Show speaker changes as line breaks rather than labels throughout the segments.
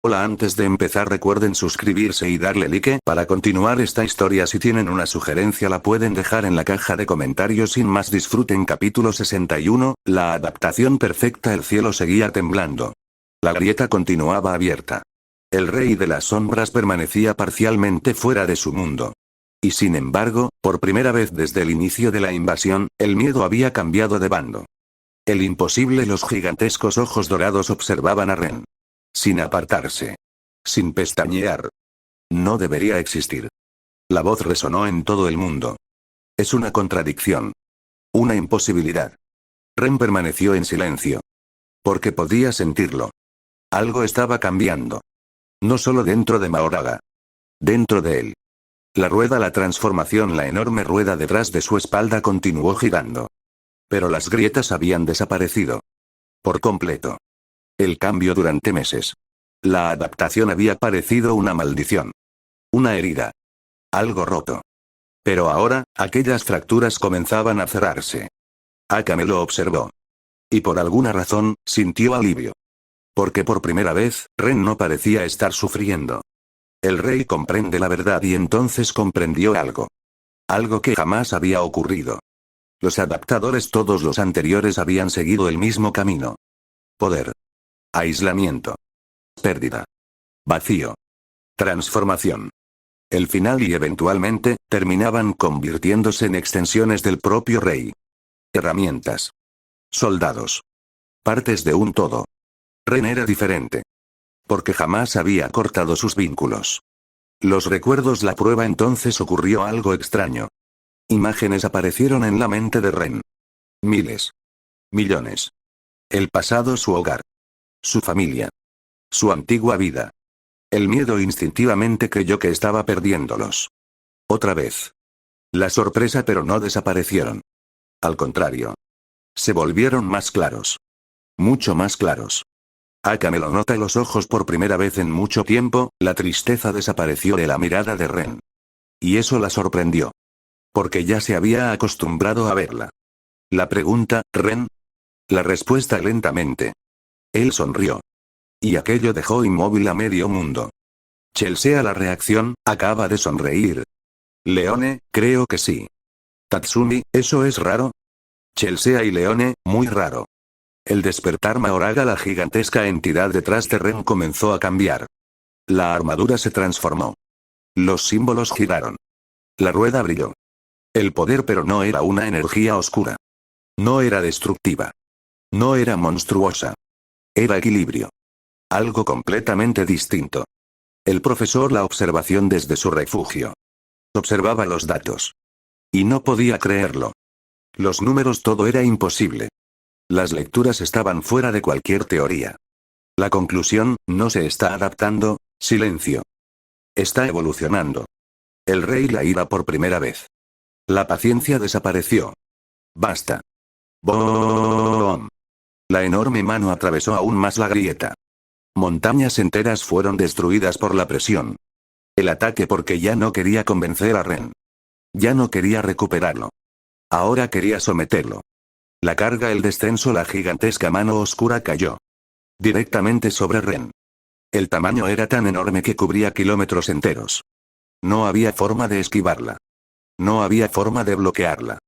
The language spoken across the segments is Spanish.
Hola, antes de empezar recuerden suscribirse y darle like para continuar esta historia. Si tienen una sugerencia la pueden dejar en la caja de comentarios. Sin más, disfruten capítulo 61, la adaptación perfecta. El cielo seguía temblando. La grieta continuaba abierta. El rey de las sombras permanecía parcialmente fuera de su mundo. Y sin embargo, por primera vez desde el inicio de la invasión, el miedo había cambiado de bando. El imposible, los gigantescos ojos dorados observaban a Ren. Sin apartarse. Sin pestañear. No debería existir. La voz resonó en todo el mundo. Es una contradicción. Una imposibilidad. Ren permaneció en silencio. Porque podía sentirlo. Algo estaba cambiando. No solo dentro de Mahoraga. Dentro de él. La rueda, la transformación, la enorme rueda detrás de su espalda continuó girando. Pero las grietas habían desaparecido. Por completo. El cambio durante meses. La adaptación había parecido una maldición. Una herida. Algo roto. Pero ahora, aquellas fracturas comenzaban a cerrarse. Akame lo observó. Y por alguna razón, sintió alivio. Porque por primera vez, Ren no parecía estar sufriendo. El rey comprende la verdad y entonces comprendió algo. Algo que jamás había ocurrido. Los adaptadores, todos los anteriores, habían seguido el mismo camino. Poder. Aislamiento. Pérdida. Vacío. Transformación. El final y eventualmente, terminaban convirtiéndose en extensiones del propio rey. Herramientas. Soldados. Partes de un todo. Ren era diferente. Porque jamás había cortado sus vínculos. Los recuerdos, la prueba. Entonces ocurrió algo extraño. Imágenes aparecieron en la mente de Ren. Miles. Millones. El pasado, su hogar. Su familia. Su antigua vida. El miedo instintivamente creyó que estaba perdiéndolos. Otra vez. La sorpresa, pero no desaparecieron. Al contrario. Se volvieron más claros. Mucho más claros. Akame lo nota, los ojos por primera vez en mucho tiempo, la tristeza desapareció de la mirada de Ren. Y eso la sorprendió. Porque ya se había acostumbrado a verla. La pregunta, ¿Ren? La respuesta, lentamente. Él sonrió. Y aquello dejó inmóvil a medio mundo. Chelsea, la reacción, acaba de sonreír. Leone, creo que sí. Tatsumi, ¿eso es raro? Chelsea y Leone, muy raro. El despertar, Mahoraga, la gigantesca entidad detrás de Ren, comenzó a cambiar. La armadura se transformó. Los símbolos giraron. La rueda brilló. El poder, pero no era una energía oscura. No era destructiva. No era monstruosa. Era equilibrio. Algo completamente distinto. El profesor, la observación desde su refugio. Observaba los datos. Y no podía creerlo. Los números, todo era imposible. Las lecturas estaban fuera de cualquier teoría. La conclusión, no se está adaptando, silencio. Está evolucionando. El rey, la ira por primera vez. La paciencia desapareció. Basta. ¡Boom! La enorme mano atravesó aún más la grieta. Montañas enteras fueron destruidas por la presión. El ataque, porque ya no quería convencer a Ren. Ya no quería recuperarlo. Ahora quería someterlo. La carga, el descenso, la gigantesca mano oscura cayó. Directamente sobre Ren. El tamaño era tan enorme que cubría kilómetros enteros. No había forma de esquivarla. No había forma de bloquearla.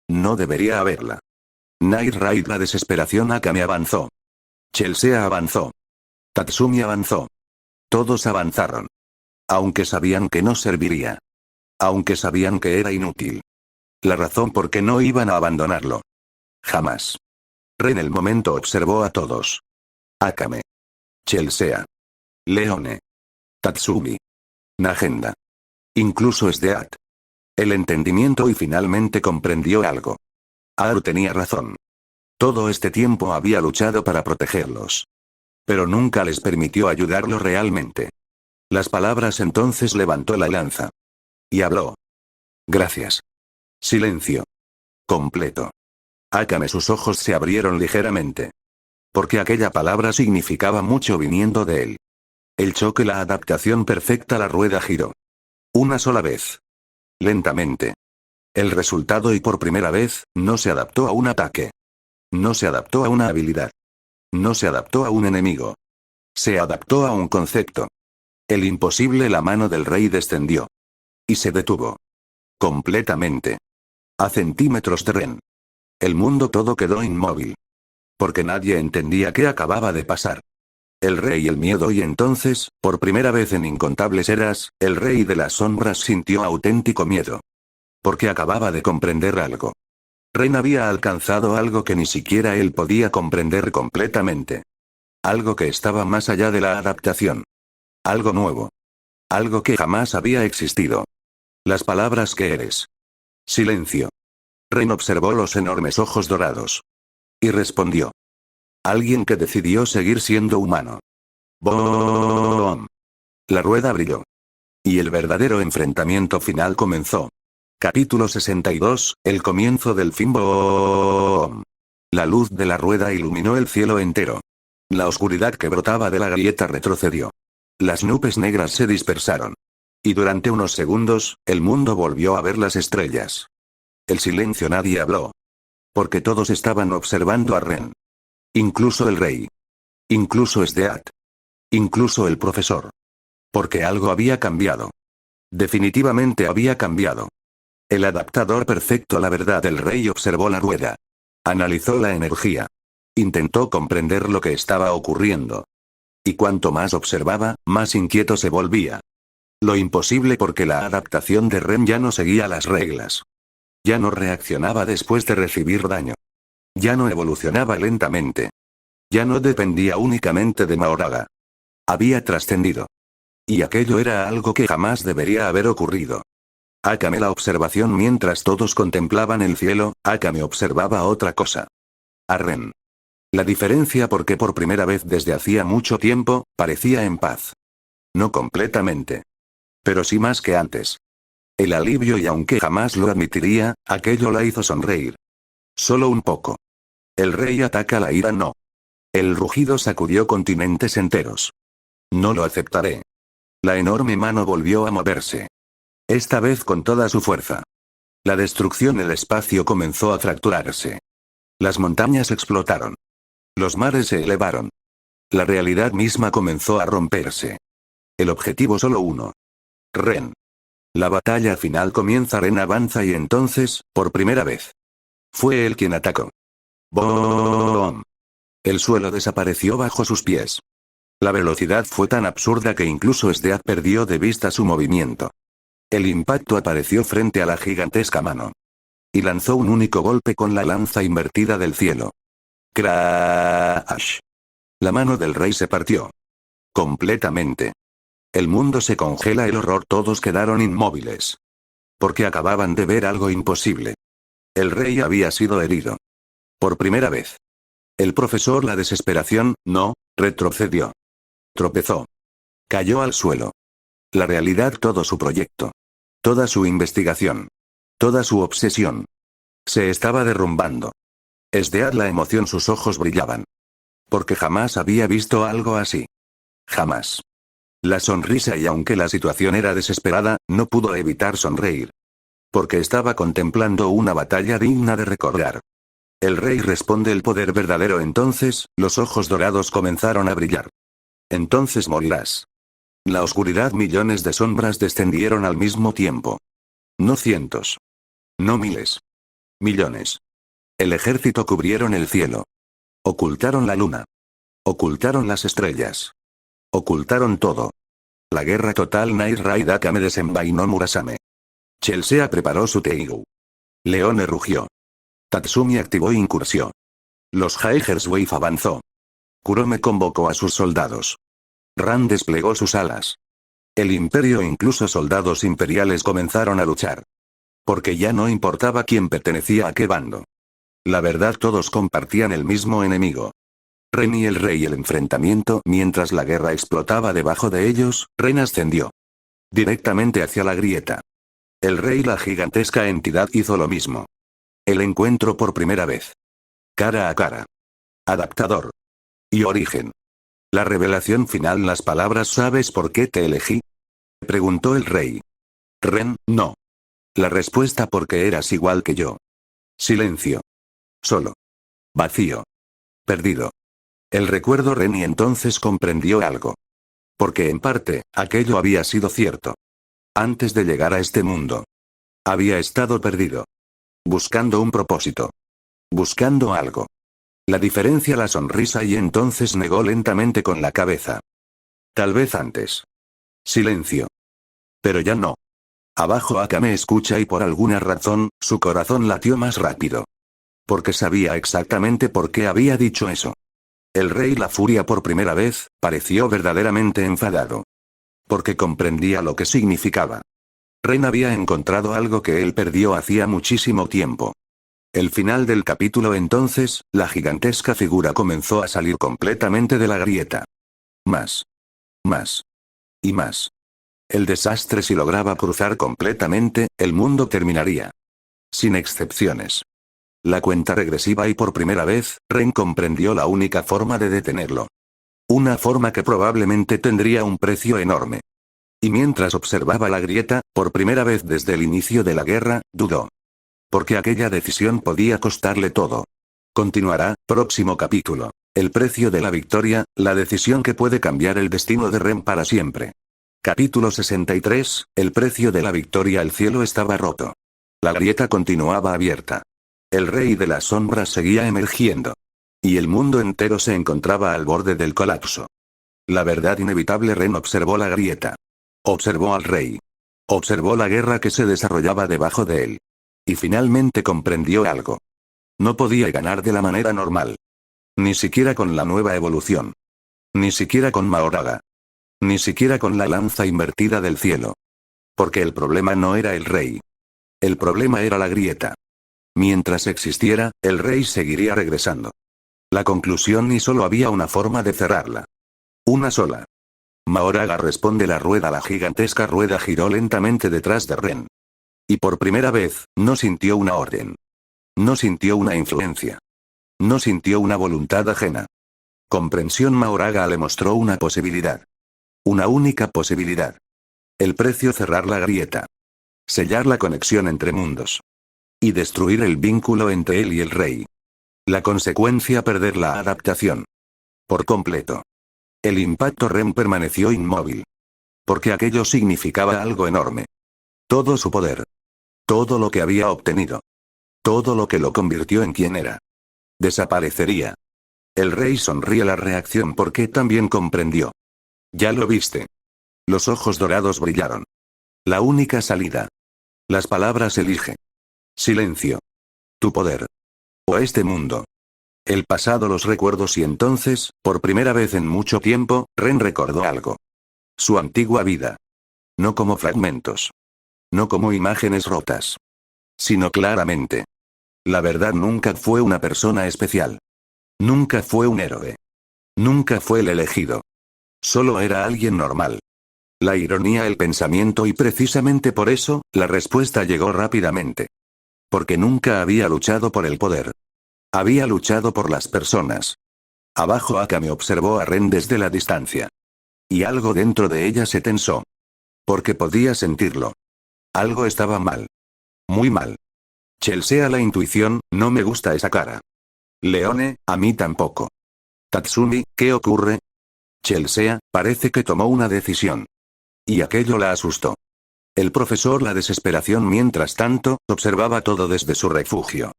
No debería haberla. Night Raid, la desesperación. Akame avanzó. Chelsea avanzó. Tatsumi avanzó. Todos avanzaron. Aunque sabían que no serviría. Aunque sabían que era inútil. La razón por qué no iban a abandonarlo. Jamás. Ren, el momento, observó a todos. Akame. Chelsea. Leone. Tatsumi. Nagenda. Incluso Sdeat. El entendimiento, y finalmente comprendió algo. Aru tenía razón. Todo este tiempo había luchado para protegerlos. Pero nunca les permitió ayudarlos realmente. Las palabras, entonces levantó la lanza. Y habló. Gracias. Silencio. Completo. Akame, sus ojos se abrieron ligeramente. Porque aquella palabra significaba mucho viniendo de él. El choque, la adaptación perfecta, la rueda giró. Una sola vez. Lentamente. El resultado, y por primera vez, no se adaptó a un ataque. No se adaptó a una habilidad. No se adaptó a un enemigo. Se adaptó a un concepto. El imposible. La mano del rey descendió. Y se detuvo. Completamente. A centímetros de Ren. El mundo todo quedó inmóvil. Porque nadie entendía qué acababa de pasar. El rey y el miedo. Y entonces, por primera vez en incontables eras, el rey de las sombras sintió auténtico miedo. Porque acababa de comprender algo. Ren había alcanzado algo que ni siquiera él podía comprender completamente. Algo que estaba más allá de la adaptación. Algo nuevo. Algo que jamás había existido. Las palabras que eres. Silencio. Ren observó los enormes ojos dorados. Y respondió. Alguien que decidió seguir siendo humano. ¡Boom! La rueda brilló. Y el verdadero enfrentamiento final comenzó. Capítulo 62, el comienzo del fin. ¡Boom! La luz de la rueda iluminó el cielo entero. La oscuridad que brotaba de la grieta retrocedió. Las nubes negras se dispersaron. Y durante unos segundos, el mundo volvió a ver las estrellas. El silencio. Nadie habló. Porque todos estaban observando a Ren. Incluso el rey. Incluso Sdeat. Incluso el profesor. Porque algo había cambiado. Definitivamente había cambiado. El adaptador perfecto. La verdad. El rey observó la rueda. Analizó la energía. Intentó comprender lo que estaba ocurriendo. Y cuanto más observaba, más inquieto se volvía. Lo imposible porque la adaptación de Ren ya no seguía las reglas. Ya no reaccionaba después de recibir daño. Ya no evolucionaba lentamente. Ya no dependía únicamente de Mahoraga. Había trascendido. Y aquello era algo que jamás debería haber ocurrido. Akame. La observación. Mientras todos contemplaban el cielo, Akame observaba otra cosa. A Ren. La diferencia porque por primera vez desde hacía mucho tiempo, parecía en paz. No completamente. Pero sí más que antes. El alivio. Y aunque jamás lo admitiría, aquello la hizo sonreír. Solo un poco. El rey ataca. La ira. No. El rugido sacudió continentes enteros. No lo aceptaré. La enorme mano volvió a moverse. Esta vez con toda su fuerza. La destrucción. El espacio comenzó a fracturarse. Las montañas explotaron. Los mares se elevaron. La realidad misma comenzó a romperse. El objetivo solo uno. Ren. La batalla final comienza. Ren avanza y entonces, por primera vez. Fue él quien atacó. ¡Boom! El suelo desapareció bajo sus pies. La velocidad fue tan absurda que incluso Sdeat perdió de vista su movimiento. El impacto apareció frente a la gigantesca mano. Y lanzó un único golpe con la lanza invertida del cielo. ¡Crash! La mano del rey se partió. Completamente. El mundo se congela. El horror. Todos quedaron inmóviles. Porque acababan de ver algo imposible. El rey había sido herido. Por primera vez. El profesor. La desesperación, no, retrocedió. Tropezó. Cayó al suelo. La realidad. Todo su proyecto. Toda su investigación. Toda su obsesión. Se estaba derrumbando. Sdeat. La emoción. Sus ojos brillaban. Porque jamás había visto algo así. Jamás. La sonrisa. Y aunque la situación era desesperada, no pudo evitar sonreír. Porque estaba contemplando una batalla digna de recordar. El rey responde. El poder verdadero. Entonces, los ojos dorados comenzaron a brillar. Entonces morirás. La oscuridad. Millones de sombras descendieron al mismo tiempo. No cientos. No miles. Millones. El ejército cubrieron el cielo. Ocultaron la luna. Ocultaron las estrellas. Ocultaron todo. La guerra total. Night Raid. Akame desenvainó Murasame. Chelsea preparó su Teigu. Leone rugió. Tatsumi activó incursión. Los Jaegers Wave avanzó. Kurome convocó a sus soldados. Ran desplegó sus alas. El imperio e incluso soldados imperiales comenzaron a luchar. Porque ya no importaba quién pertenecía a qué bando. La verdad. Todos compartían el mismo enemigo. Ren y el rey. El enfrentamiento. Mientras la guerra explotaba debajo de ellos, Ren ascendió. Directamente hacia la grieta. El rey. La gigantesca entidad hizo lo mismo. El encuentro por primera vez. Cara a cara. Adaptador. Y origen. La revelación final. Las palabras. ¿Sabes por qué te elegí? Preguntó el rey. Ren, no. La respuesta. Porque eras igual que yo. Silencio. Solo. Vacío. Perdido. El recuerdo Ren y entonces comprendió algo. Porque en parte, aquello había sido cierto. Antes de llegar a este mundo. Había estado perdido. Buscando un propósito. Buscando algo. La diferencia la sonrisa y entonces negó lentamente con la cabeza. Tal vez antes. Silencio. Pero ya no. Abajo Akame escucha y por alguna razón, su corazón latió más rápido. Porque sabía exactamente por qué había dicho eso. El rey la furia por primera vez, pareció verdaderamente enfadado. Porque comprendía lo que significaba. Ren había encontrado algo que él perdió hacía muchísimo tiempo. El final del capítulo entonces, la gigantesca figura comenzó a salir completamente de la grieta. Más. Más. Y más. El desastre si lograba cruzar completamente, el mundo terminaría. Sin excepciones. La cuenta regresiva y por primera vez, Ren comprendió la única forma de detenerlo. Una forma que probablemente tendría un precio enorme. Y mientras observaba la grieta, por primera vez desde el inicio de la guerra, dudó. Porque aquella decisión podía costarle todo. Continuará, próximo capítulo. El precio de la victoria, la decisión que puede cambiar el destino de Ren para siempre. Capítulo 63, el precio de la victoria. El cielo estaba roto. La grieta continuaba abierta. El rey de las sombras seguía emergiendo. Y el mundo entero se encontraba al borde del colapso. La verdad inevitable. Ren observó la grieta. Observó al rey. Observó la guerra que se desarrollaba debajo de él. Y finalmente comprendió algo. No podía ganar de la manera normal. Ni siquiera con la nueva evolución. Ni siquiera con Mahoraga. Ni siquiera con la lanza invertida del cielo. Porque el problema no era el rey. El problema era la grieta. Mientras existiera, el rey seguiría regresando. La conclusión y solo había una forma de cerrarla. Una sola. Mahoraga responde la rueda. La gigantesca rueda giró lentamente detrás de Ren. Y por primera vez, no sintió una orden. No sintió una influencia. No sintió una voluntad ajena. Comprensión. Mahoraga le mostró una posibilidad. Una única posibilidad. El precio: cerrar la grieta. Sellar la conexión entre mundos. Y destruir el vínculo entre él y el rey. La consecuencia: perder la adaptación. Por completo. El impacto. Ren permaneció inmóvil. Porque aquello significaba algo enorme. Todo su poder. Todo lo que había obtenido. Todo lo que lo convirtió en quien era. Desaparecería. El rey sonríe. La reacción porque también comprendió. Ya lo viste. Los ojos dorados brillaron. La única salida. Las palabras: elige. Silencio. Tu poder. O este mundo. El pasado, los recuerdos. Y entonces, por primera vez en mucho tiempo, Ren recordó algo. Su antigua vida. No como fragmentos. No como imágenes rotas. Sino claramente. La verdad: nunca fue una persona especial. Nunca fue un héroe. Nunca fue el elegido. Solo era alguien normal. La ironía, el pensamiento, y precisamente por eso, la respuesta llegó rápidamente. Porque nunca había luchado por el poder. Había luchado por las personas. Abajo Akame observó a Ren desde la distancia. Y algo dentro de ella se tensó. Porque podía sentirlo. Algo estaba mal. Muy mal. Chelsea, la intuición: no me gusta esa cara. Leone: a mí tampoco. Tatsumi: ¿qué ocurre? Chelsea: parece que tomó una decisión. Y aquello la asustó. El profesor: la desesperación. Mientras tanto, observaba todo desde su refugio.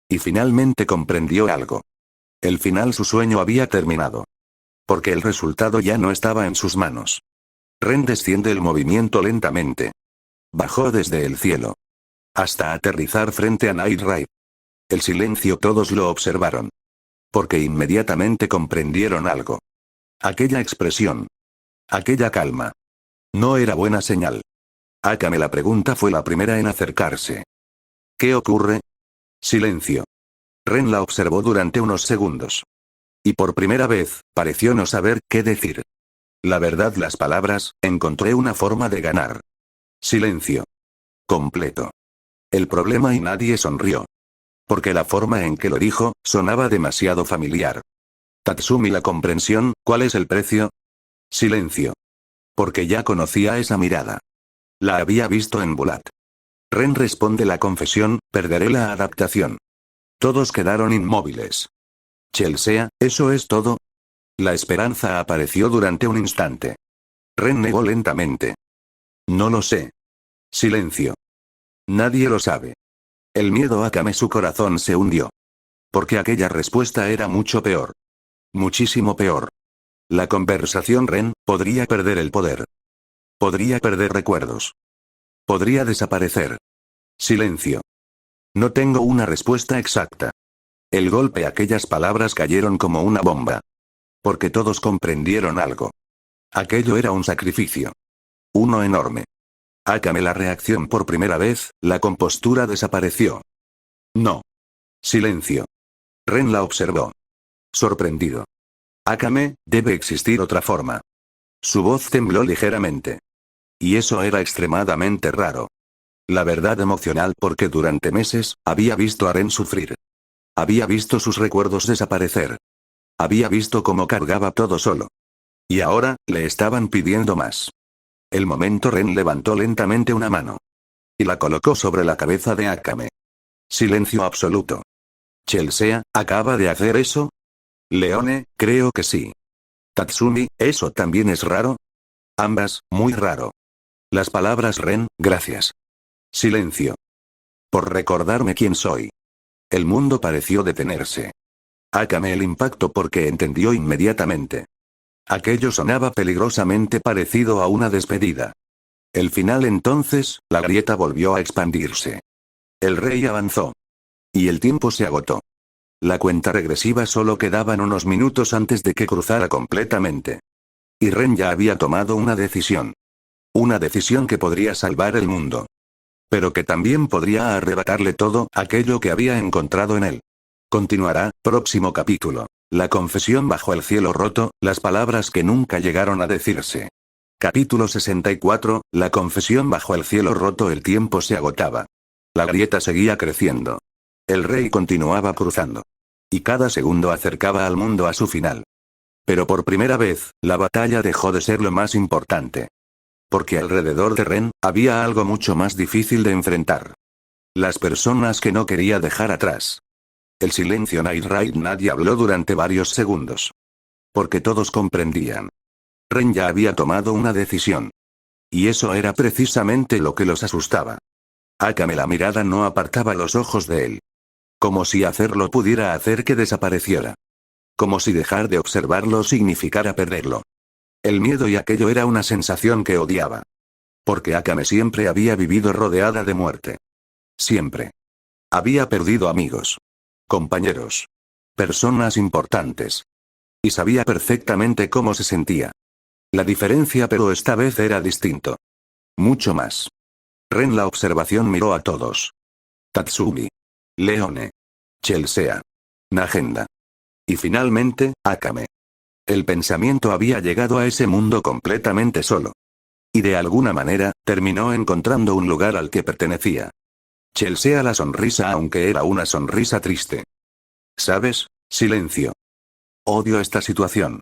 Y finalmente comprendió algo. El final: su sueño había terminado. Porque el resultado ya no estaba en sus manos. Ren desciende el movimiento lentamente. Bajó desde el cielo. Hasta aterrizar frente a Night Raid. El silencio. Todos lo observaron. Porque inmediatamente comprendieron algo. Aquella expresión. Aquella calma. No era buena señal. Akame, la pregunta, fue la primera en acercarse. ¿Qué ocurre? Silencio. Ren la observó durante unos segundos. Y por primera vez, pareció no saber qué decir. La verdad, las palabras: encontré una forma de ganar. Silencio. Completo. El problema. Y nadie sonrió. Porque la forma en que lo dijo, sonaba demasiado familiar. Tatsumi, la comprensión: ¿cuál es el precio? Silencio. Porque ya conocía esa mirada. La había visto en Bulat. Ren responde: la confesión: perderé la adaptación. Todos quedaron inmóviles. Chelsea: ¿eso es todo? La esperanza apareció durante un instante. Ren negó lentamente. No lo sé. Silencio. Nadie lo sabe. El miedo Akame su corazón se hundió. Porque aquella respuesta era mucho peor. Muchísimo peor. La conversación Ren podría perder el poder. Podría perder recuerdos. Podría desaparecer. Silencio. No tengo una respuesta exacta. El golpe, aquellas palabras cayeron como una bomba. Porque todos comprendieron algo. Aquello era un sacrificio. Uno enorme. Akame la reacción por primera vez, la compostura desapareció. No. Silencio. Ren la observó. Sorprendido. Akame, debe existir otra forma. Su voz tembló ligeramente. Y eso era extremadamente raro. La verdad emocional porque durante meses, había visto a Ren sufrir. Había visto sus recuerdos desaparecer. Había visto cómo cargaba todo solo. Y ahora, le estaban pidiendo más. El momento Ren levantó lentamente una mano. Y la colocó sobre la cabeza de Akame. Silencio absoluto. Chelsea, ¿acaba de hacer eso? Leone, creo que sí. Tatsumi, ¿eso también es raro? Ambas, muy raro. Las palabras Ren, gracias. Silencio. Por recordarme quién soy. El mundo pareció detenerse. Akame el impacto porque entendió inmediatamente. Aquello sonaba peligrosamente parecido a una despedida. El final entonces, la grieta volvió a expandirse. El rey avanzó. Y el tiempo se agotó. La cuenta regresiva solo quedaban unos minutos antes de que cruzara completamente. Y Ren ya había tomado una decisión. Una decisión que podría salvar el mundo. Pero que también podría arrebatarle todo aquello que había encontrado en él. Continuará, próximo capítulo. La confesión bajo el cielo roto, las palabras que nunca llegaron a decirse. Capítulo 64, la confesión bajo el cielo roto. El tiempo se agotaba. La grieta seguía creciendo. El rey continuaba cruzando. Y cada segundo acercaba al mundo a su final. Pero por primera vez, la batalla dejó de ser lo más importante. Porque alrededor de Ren, había algo mucho más difícil de enfrentar. Las personas que no quería dejar atrás. El silencio Night Raid. Nadie habló durante varios segundos. Porque todos comprendían. Ren ya había tomado una decisión. Y eso era precisamente lo que los asustaba. Akame la mirada no apartaba los ojos de él. Como si hacerlo pudiera hacer que desapareciera. Como si dejar de observarlo significara perderlo. El miedo y aquello era una sensación que odiaba. Porque Akame siempre había vivido rodeada de muerte. Siempre. Había perdido amigos. Compañeros. Personas importantes. Y sabía perfectamente cómo se sentía. La diferencia, pero esta vez era distinto. Mucho más. Ren la observación miró a todos. Tatsumi. Leone. Chelsea. Nagenda. Y finalmente, Akame. El pensamiento había llegado a ese mundo completamente solo. Y de alguna manera, terminó encontrando un lugar al que pertenecía. Chelsea la sonrisa, aunque era una sonrisa triste. ¿Sabes? Silencio. Odio esta situación.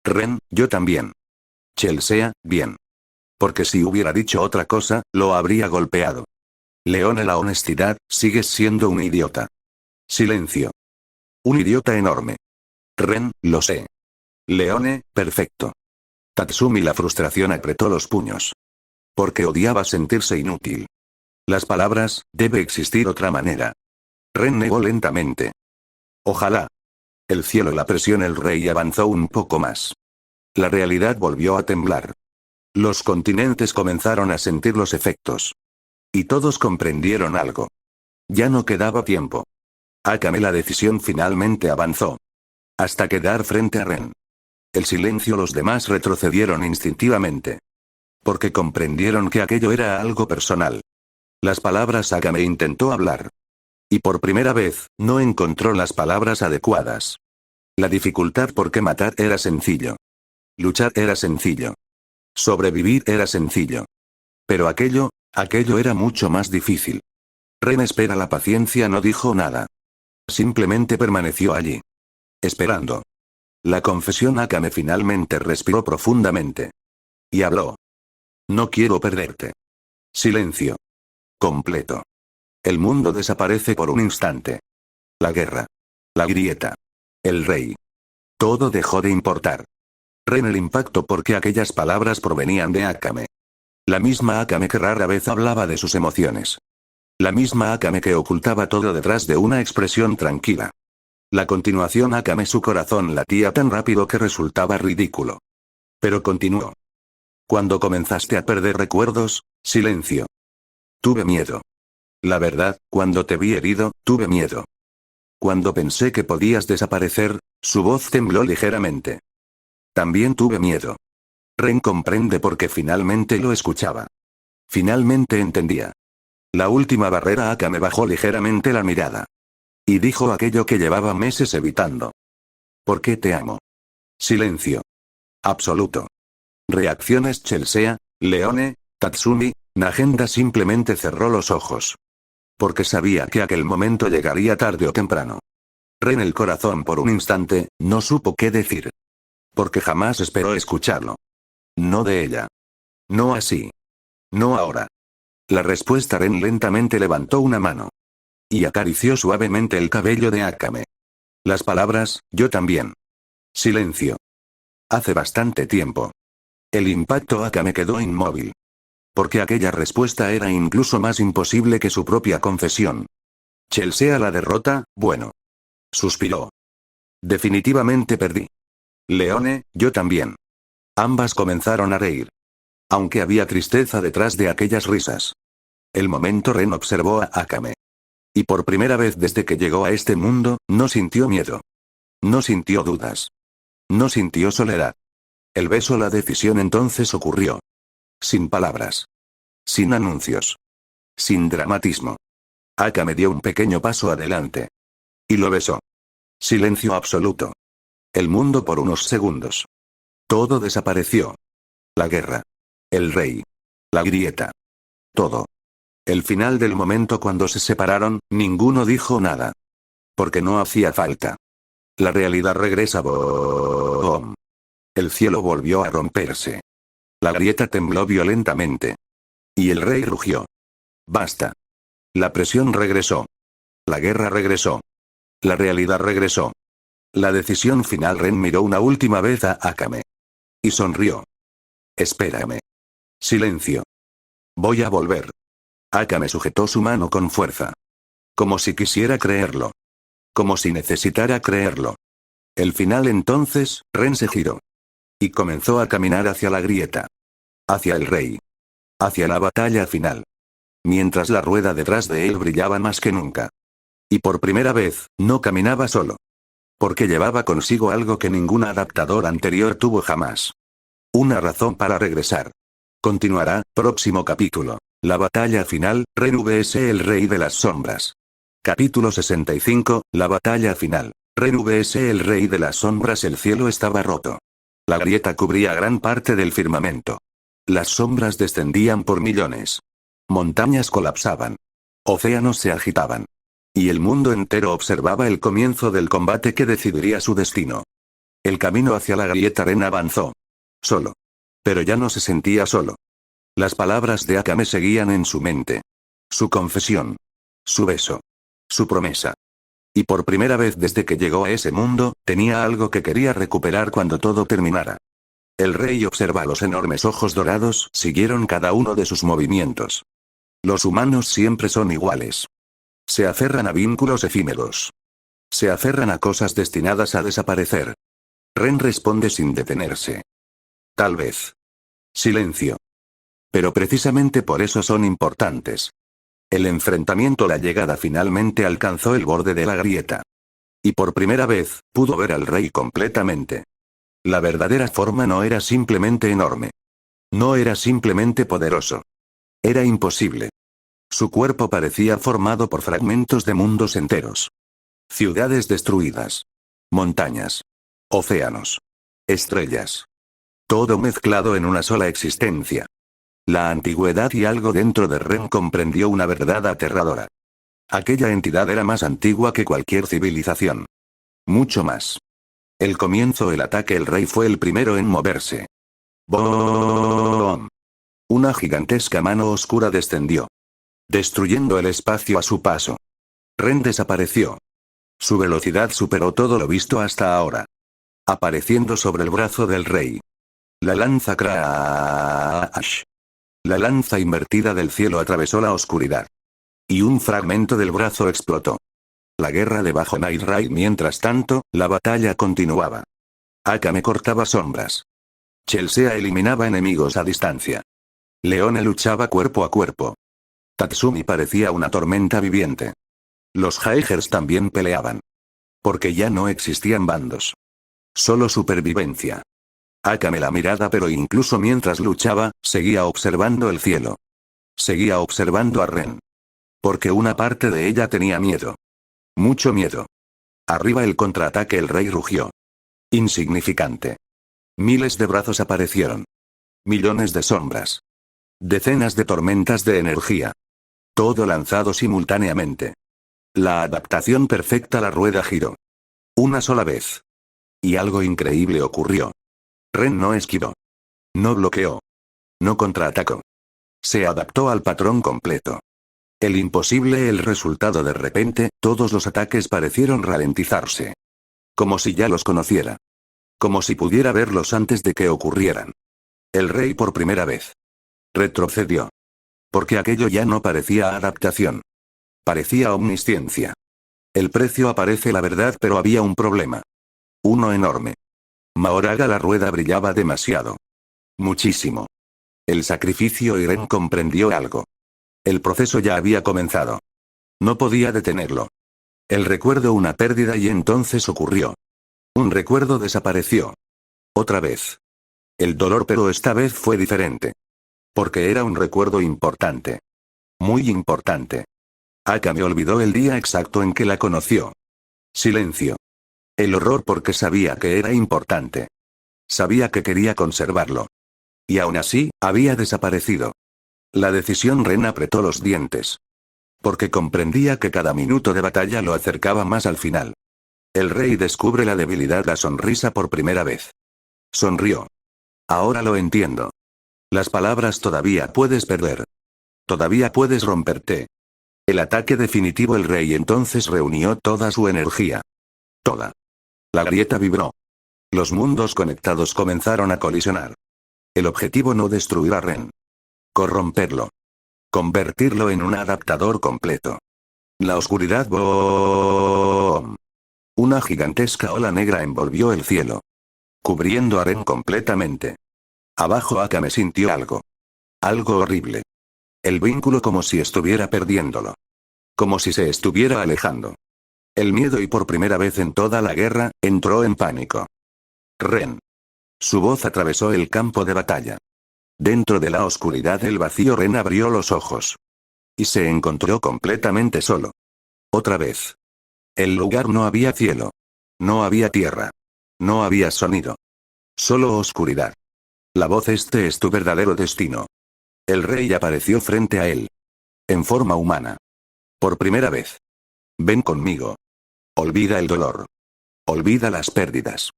Ren, yo también. Chelsea, bien. Porque si hubiera dicho otra cosa, lo habría golpeado. Leone, la honestidad, sigues siendo un idiota. Silencio. Un idiota enorme. Ren, lo sé. Leone, perfecto. Tatsumi, la frustración, apretó los puños. Porque odiaba sentirse inútil. Las palabras, debe existir otra manera. Ren negó lentamente. Ojalá. El cielo, la presión. El rey avanzó un poco más. La realidad volvió a temblar. Los continentes comenzaron a sentir los efectos. Y todos comprendieron algo. Ya no quedaba tiempo. Akame, la decisión finalmente avanzó. Hasta quedar frente a Ren. El silencio. Los demás retrocedieron instintivamente. Porque comprendieron que aquello era algo personal. Las palabras. Akame intentó hablar. Y por primera vez, no encontró las palabras adecuadas. La dificultad porque matar era sencillo. Luchar era sencillo. Sobrevivir era sencillo. Pero aquello era mucho más difícil. Ren, espera. La paciencia no dijo nada. Simplemente permaneció allí. Esperando. La confesión. Akame finalmente respiró profundamente. Y habló. No quiero perderte. Silencio. Completo. El mundo desaparece por un instante. La guerra. La grieta. El rey. Todo dejó de importar. Ren el impacto porque aquellas palabras provenían de Akame. La misma Akame que rara vez hablaba de sus emociones. La misma Akame que ocultaba todo detrás de una expresión tranquila. La continuación Akame su corazón latía tan rápido que resultaba ridículo. Pero continuó. Cuando comenzaste a perder recuerdos, silencio. Tuve miedo. La verdad, cuando te vi herido, tuve miedo. Cuando pensé que podías desaparecer, su voz tembló ligeramente. También tuve miedo. Ren comprende porque finalmente lo escuchaba. Finalmente entendía. La última barrera Akame bajó ligeramente la mirada. Y dijo aquello que llevaba meses evitando. ¿Por qué te amo? Silencio. Absoluto. Reacciones Chelsea, Leone, Tatsumi, Nagenda simplemente cerró los ojos. Porque sabía que aquel momento llegaría tarde o temprano. Ren el corazón por un instante, no supo qué decir. Porque jamás esperó escucharlo. No de ella. No así. No ahora. La respuesta Ren lentamente levantó una mano. Y acarició suavemente el cabello de Akame. Las palabras, yo también. Silencio. Hace bastante tiempo. El impacto Akame quedó inmóvil. Porque aquella respuesta era incluso más imposible que su propia confesión. Chelsea la derrota, bueno. Suspiró. Definitivamente perdí. Leone, yo también. Ambas comenzaron a reír. Aunque había tristeza detrás de aquellas risas. El momento Ren observó a Akame. Y por primera vez desde que llegó a este mundo, no sintió miedo. No sintió dudas. No sintió soledad. El beso, la decisión entonces ocurrió. Sin palabras. Sin anuncios. Sin dramatismo. Akame dio un pequeño paso adelante. Y lo besó. Silencio absoluto. El mundo por unos segundos. Todo desapareció. La guerra. El rey. La grieta. Todo. El final del momento cuando se separaron, ninguno dijo nada. Porque no hacía falta. La realidad regresa. Boom. El cielo volvió a romperse. La grieta tembló violentamente. Y el rey rugió. Basta. La presión regresó. La guerra regresó. La realidad regresó. La decisión final. Ren miró una última vez a Akame. Y sonrió. Espérame. Silencio. Voy a volver. Akame sujetó su mano con fuerza. Como si quisiera creerlo. Como si necesitara creerlo. El final entonces, Ren se giró. Y comenzó a caminar hacia la grieta. Hacia el rey. Hacia la batalla final. Mientras la rueda detrás de él brillaba más que nunca. Y por primera vez, no caminaba solo. Porque llevaba consigo algo que ningún adaptador anterior tuvo jamás. Una razón para regresar. Continuará, próximo capítulo. La batalla final, Ren vs el Rey de las Sombras. Capítulo 65, la batalla final. Ren vs el Rey de las Sombras. El cielo estaba roto. La grieta cubría gran parte del firmamento. Las sombras descendían por millones. Montañas colapsaban. Océanos se agitaban. Y el mundo entero observaba el comienzo del combate que decidiría su destino. El camino hacia la grieta Ren avanzó. Solo. Pero ya no se sentía solo. Las palabras de Akame seguían en su mente. Su confesión. Su beso. Su promesa. Y por primera vez desde que llegó a ese mundo, tenía algo que quería recuperar cuando todo terminara. El rey observa los enormes ojos dorados, siguieron cada uno de sus movimientos. Los humanos siempre son iguales. Se aferran a vínculos efímeros. Se aferran a cosas destinadas a desaparecer. Ren responde sin detenerse. Tal vez. Silencio. Pero precisamente por eso son importantes. El enfrentamiento, la llegada finalmente alcanzó el borde de la grieta. Y por primera vez, pudo ver al rey completamente. La verdadera forma no era simplemente enorme. No era simplemente poderoso. Era imposible. Su cuerpo parecía formado por fragmentos de mundos enteros. Ciudades destruidas. Montañas. Océanos. Estrellas. Todo mezclado en una sola existencia. La antigüedad y algo dentro de Ren comprendió una verdad aterradora. Aquella entidad era más antigua que cualquier civilización. Mucho más. El comienzo, el ataque, el rey fue el primero en moverse. ¡Boom! Una gigantesca mano oscura descendió. Destruyendo el espacio a su paso. Ren desapareció. Su velocidad superó todo lo visto hasta ahora. apareciendo sobre el brazo del rey. La lanza crash. La lanza invertida del cielo atravesó la oscuridad. Y un fragmento del brazo explotó. La guerra debajo Night Raid. Mientras tanto, la batalla continuaba. Akame cortaba sombras. Chelsea eliminaba enemigos a distancia. Leone luchaba cuerpo a cuerpo. Tatsumi parecía una tormenta viviente. Los Jaegers también peleaban. Porque ya no existían bandos. Solo supervivencia. Akame la mirada, pero incluso mientras luchaba, seguía observando el cielo. Seguía observando a Ren. Porque una parte de ella tenía miedo. Mucho miedo. Arriba el contraataque. El rey rugió. Insignificante. Miles de brazos aparecieron. Millones de sombras. Decenas de tormentas de energía. Todo lanzado simultáneamente. La adaptación perfecta. La rueda giró. Una sola vez. Y algo increíble ocurrió. Ren no esquivó. No bloqueó. No contraatacó. Se adaptó al patrón completo. El imposible. El resultado. De repente, todos los ataques parecieron ralentizarse. Como si ya los conociera. Como si pudiera verlos antes de que ocurrieran. El rey por primera vez retrocedió. Porque aquello ya no parecía adaptación. Parecía omnisciencia. El precio aparece la verdad, pero había un problema. Uno enorme. Mahoraga. La rueda brillaba demasiado. Muchísimo. El sacrificio. Y Ren comprendió algo. El proceso ya había comenzado. No podía detenerlo. El recuerdo. Una pérdida. Y entonces ocurrió. Un recuerdo desapareció. Otra vez. El dolor, pero esta vez fue diferente. Porque era un recuerdo importante. Muy importante. Akame olvidó el día exacto en que la conoció. Silencio. El horror, porque sabía que era importante. Sabía que quería conservarlo. Y aún así, había desaparecido. La decisión. Ren apretó los dientes. Porque comprendía que cada minuto de batalla lo acercaba más al final. El rey descubre la debilidad. La sonrisa por primera vez. Sonrió. Ahora lo entiendo. Las palabras. Todavía puedes perder. Todavía puedes romperte. El ataque definitivo. El rey entonces reunió toda su energía. Toda. La grieta vibró. Los mundos conectados comenzaron a colisionar. El objetivo: no destruir a Ren. Corromperlo. Convertirlo en un adaptador completo. La oscuridad. ¡Boom! Una gigantesca ola negra envolvió el cielo. Cubriendo a Ren completamente. Abajo Akame sintió algo. Algo horrible. El vínculo, como si estuviera perdiéndolo. Como si se estuviera alejando. El miedo, y por primera vez en toda la guerra, entró en pánico. Ren. Su voz atravesó el campo de batalla. Dentro de la oscuridad, el vacío. Ren abrió los ojos. Y se encontró completamente solo. Otra vez. El lugar. No había cielo. No había tierra. No había sonido. Solo oscuridad. La voz: este es tu verdadero destino. El rey apareció frente a él. En forma humana. Por primera vez. Ven conmigo. Olvida el dolor. Olvida las pérdidas.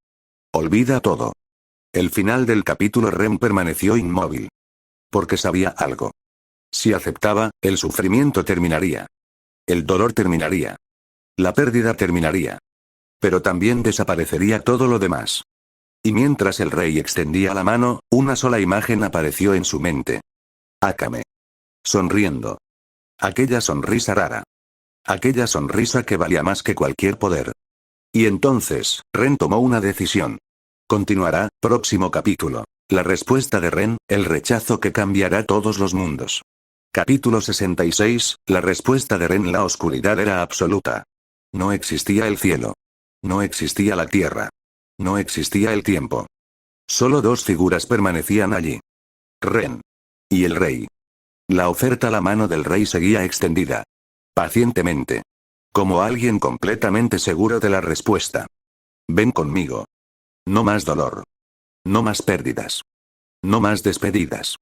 Olvida todo. El final del capítulo. Ren permaneció inmóvil. Porque sabía algo. Si aceptaba, el sufrimiento terminaría. El dolor terminaría. La pérdida terminaría. Pero también desaparecería todo lo demás. Y mientras el rey extendía la mano, una sola imagen apareció en su mente. Akame. Sonriendo. Aquella sonrisa rara. Aquella sonrisa que valía más que cualquier poder. Y entonces, Ren tomó una decisión. Continuará, próximo capítulo. La respuesta de Ren, el rechazo que cambiará todos los mundos. Capítulo 66, la respuesta de Ren. La oscuridad era absoluta. No existía el cielo. No existía la tierra. No existía el tiempo. Solo dos figuras permanecían allí. Ren. Y el rey. La oferta. La mano del rey seguía extendida. Pacientemente. Como alguien completamente seguro de la respuesta. Ven conmigo. No más dolor. No más pérdidas. No más despedidas.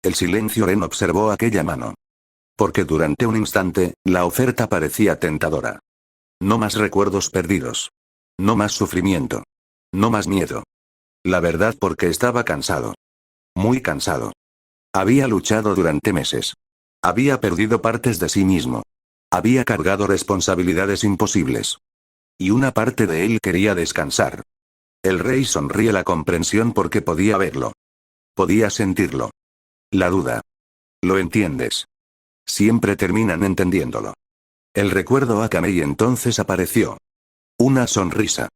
El silencio. Ren observó aquella mano. Porque durante un instante, la oferta parecía tentadora. No más recuerdos perdidos. No más sufrimiento. No más miedo. La verdad, porque estaba cansado. Muy cansado. Había luchado durante meses. Había perdido partes de sí mismo. Había cargado responsabilidades imposibles. Y una parte de él quería descansar. El rey sonríe la comprensión porque podía verlo. Podía sentirlo. La duda. ¿Lo entiendes? Siempre terminan entendiéndolo. El recuerdo Akame y entonces apareció. Una sonrisa.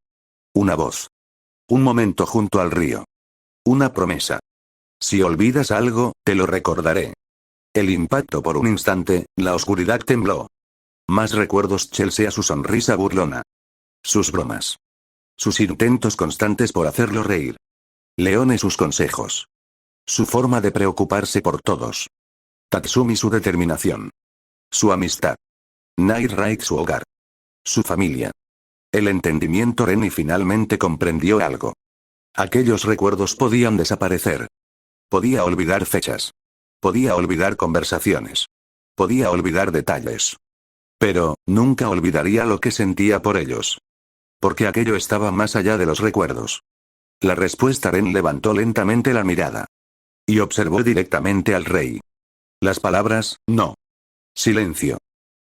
Una voz. Un momento junto al río. Una promesa. Si olvidas algo, te lo recordaré. El impacto por un instante, la oscuridad tembló. Más recuerdos Chelsea su sonrisa burlona. Sus bromas. Sus intentos constantes por hacerlo reír. Leone sus consejos. Su forma de preocuparse por todos. Tatsumi su determinación. Su amistad. Night Raid su hogar. Su familia. El entendimiento Ren y finalmente comprendió algo. Aquellos recuerdos podían desaparecer. Podía olvidar fechas. Podía olvidar conversaciones. Podía olvidar detalles. Pero, nunca olvidaría lo que sentía por ellos. Porque aquello estaba más allá de los recuerdos. La respuesta Ren levantó lentamente la mirada. Y observó directamente al rey. Las palabras, no. Silencio.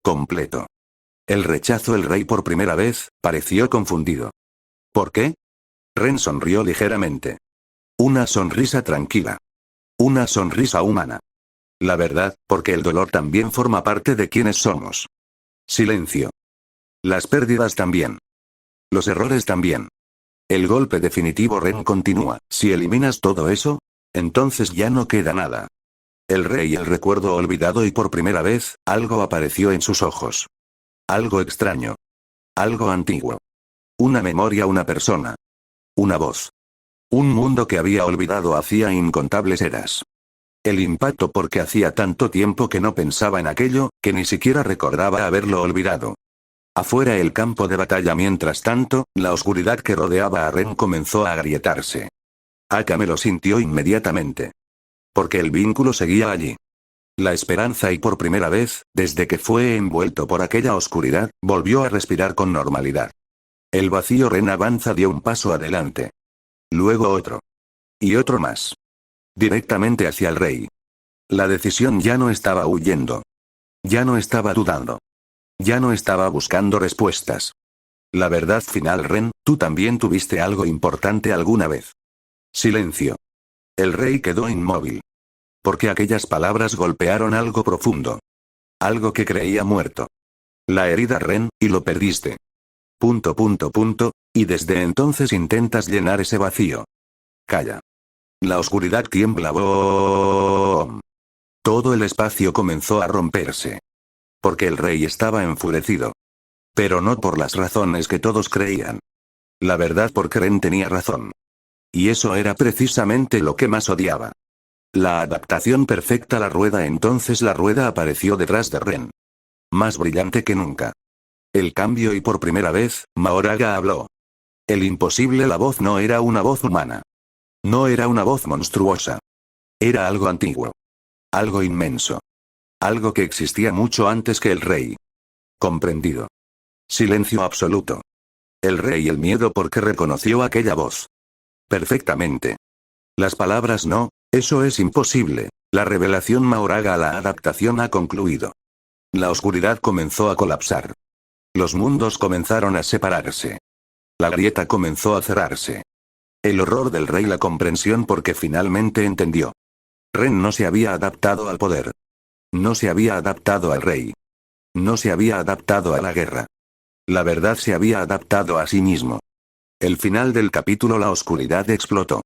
Completo. El rechazo el rey por primera vez, pareció confundido. ¿Por qué? Ren sonrió ligeramente. Una sonrisa tranquila. Una sonrisa humana. La verdad, porque el dolor también forma parte de quienes somos. Silencio. Las pérdidas también. Los errores también. El golpe definitivo Ren continúa. Si eliminas todo eso, entonces ya no queda nada. El rey el recuerdo olvidado y por primera vez, algo apareció en sus ojos. Algo extraño. Algo antiguo. Una memoria, una persona. Una voz. Un mundo que había olvidado hacía incontables eras. El impacto porque hacía tanto tiempo que no pensaba en aquello, que ni siquiera recordaba haberlo olvidado. Afuera el campo de batalla mientras tanto, la oscuridad que rodeaba a Ren comenzó a agrietarse. Akame lo sintió inmediatamente. Porque el vínculo seguía allí. La esperanza y por primera vez, desde que fue envuelto por aquella oscuridad, volvió a respirar con normalidad. El vacío Ren avanza dio un paso adelante. Luego otro. Y otro más. Directamente hacia el rey. La decisión ya no estaba huyendo. Ya no estaba dudando. Ya no estaba buscando respuestas. La verdad final Ren, tú también tuviste algo importante alguna vez. Silencio. El rey quedó inmóvil. Porque aquellas palabras golpearon algo profundo. Algo que creía muerto. La herida Ren, y lo perdiste. ... Y desde entonces intentas llenar ese vacío. Calla. La oscuridad tiembla. ¡Boom! Todo el espacio comenzó a romperse. Porque el rey estaba enfurecido. Pero no por las razones que todos creían. La verdad porque Ren tenía razón. Y eso era precisamente lo que más odiaba. La adaptación perfecta a la rueda. Entonces la rueda apareció detrás de Ren. Más brillante que nunca. El cambio y por primera vez, Mahoraga habló. El imposible la voz no era una voz humana. No era una voz monstruosa. Era algo antiguo. Algo inmenso. Algo que existía mucho antes que el rey. Comprendido. Silencio absoluto. El rey el miedo porque reconoció aquella voz. Perfectamente. Las palabras no, eso es imposible. La revelación Mahoraga a la adaptación ha concluido. La oscuridad comenzó a colapsar. Los mundos comenzaron a separarse. La grieta comenzó a cerrarse. El horror del rey, la comprensión porque finalmente entendió. Ren no se había adaptado al poder. No se había adaptado al rey. No se había adaptado a la guerra. La verdad se había adaptado a sí mismo. El final del capítulo la oscuridad explotó.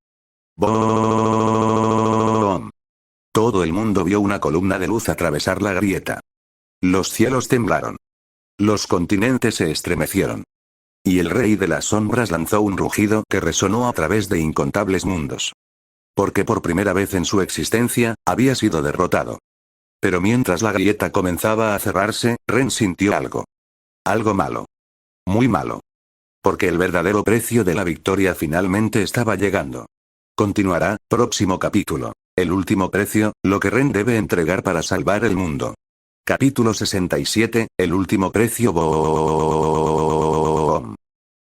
¡Boom! Todo el mundo vio una columna de luz atravesar la grieta. Los cielos temblaron. Los continentes se estremecieron. Y el rey de las sombras lanzó un rugido que resonó a través de incontables mundos. Porque por primera vez en su existencia, había sido derrotado. Pero mientras la grieta comenzaba a cerrarse, Ren sintió algo. Algo malo. Muy malo. Porque el verdadero precio de la victoria finalmente estaba llegando. Continuará, próximo capítulo. El último precio, lo que Ren debe entregar para salvar el mundo. Capítulo 67, el último precio. ¡Boom!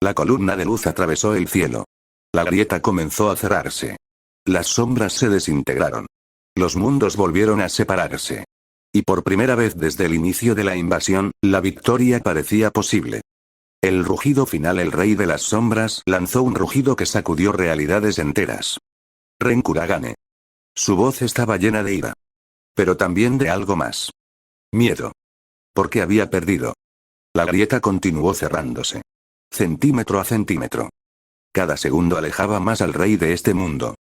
La columna de luz atravesó el cielo. La grieta comenzó a cerrarse. Las sombras se desintegraron. Los mundos volvieron a separarse. Y por primera vez desde el inicio de la invasión, la victoria parecía posible. El rugido final. El rey de las sombras lanzó un rugido que sacudió realidades enteras. Ren Kuragane. Su voz estaba llena de ira. Pero también de algo más. Miedo. Porque había perdido. La grieta continuó cerrándose. Centímetro a centímetro. Cada segundo alejaba más al rey de este mundo.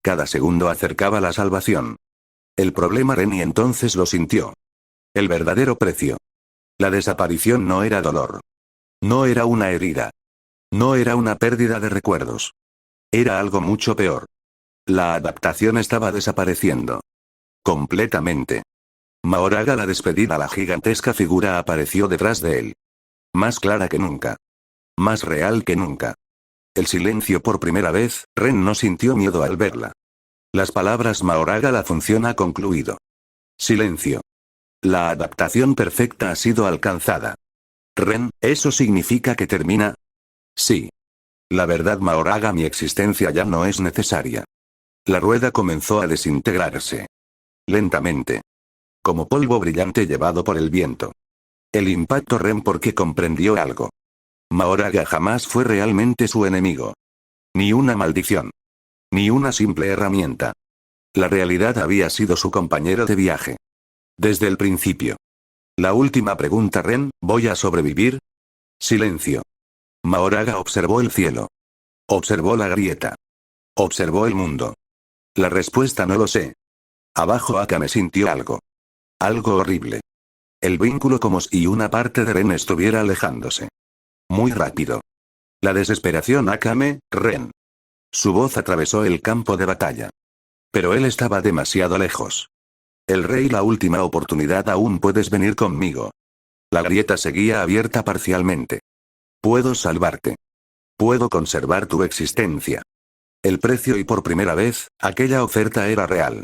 Cada segundo acercaba la salvación. El problema Ren y entonces lo sintió. El verdadero precio. La desaparición no era dolor. No era una herida. No era una pérdida de recuerdos. Era algo mucho peor. La adaptación estaba desapareciendo. Completamente. Mahoraga la despedida. La gigantesca figura apareció detrás de él. Más clara que nunca. Más real que nunca. El silencio por primera vez. Ren no sintió miedo al verla. Las palabras Mahoraga. La función ha concluido. Silencio. La adaptación perfecta ha sido alcanzada. Ren, ¿eso significa que termina? Sí. La verdad Mahoraga, mi existencia ya no es necesaria. La rueda comenzó a desintegrarse. Lentamente. Como polvo brillante llevado por el viento. El impacto Ren porque comprendió algo. Mahoraga jamás fue realmente su enemigo. Ni una maldición. Ni una simple herramienta. La realidad había sido su compañero de viaje. Desde el principio. La última pregunta Ren, ¿voy a sobrevivir? Silencio. Mahoraga observó el cielo. Observó la grieta. Observó el mundo. La respuesta no lo sé. Abajo Akame sintió algo. Algo horrible. El vínculo como si una parte de Ren estuviera alejándose. Muy rápido. La desesperación Akame, Ren. Su voz atravesó el campo de batalla. Pero él estaba demasiado lejos. El rey, la última oportunidad, aún puedes venir conmigo. La grieta seguía abierta parcialmente. Puedo salvarte. Puedo conservar tu existencia. El precio y por primera vez, aquella oferta era real.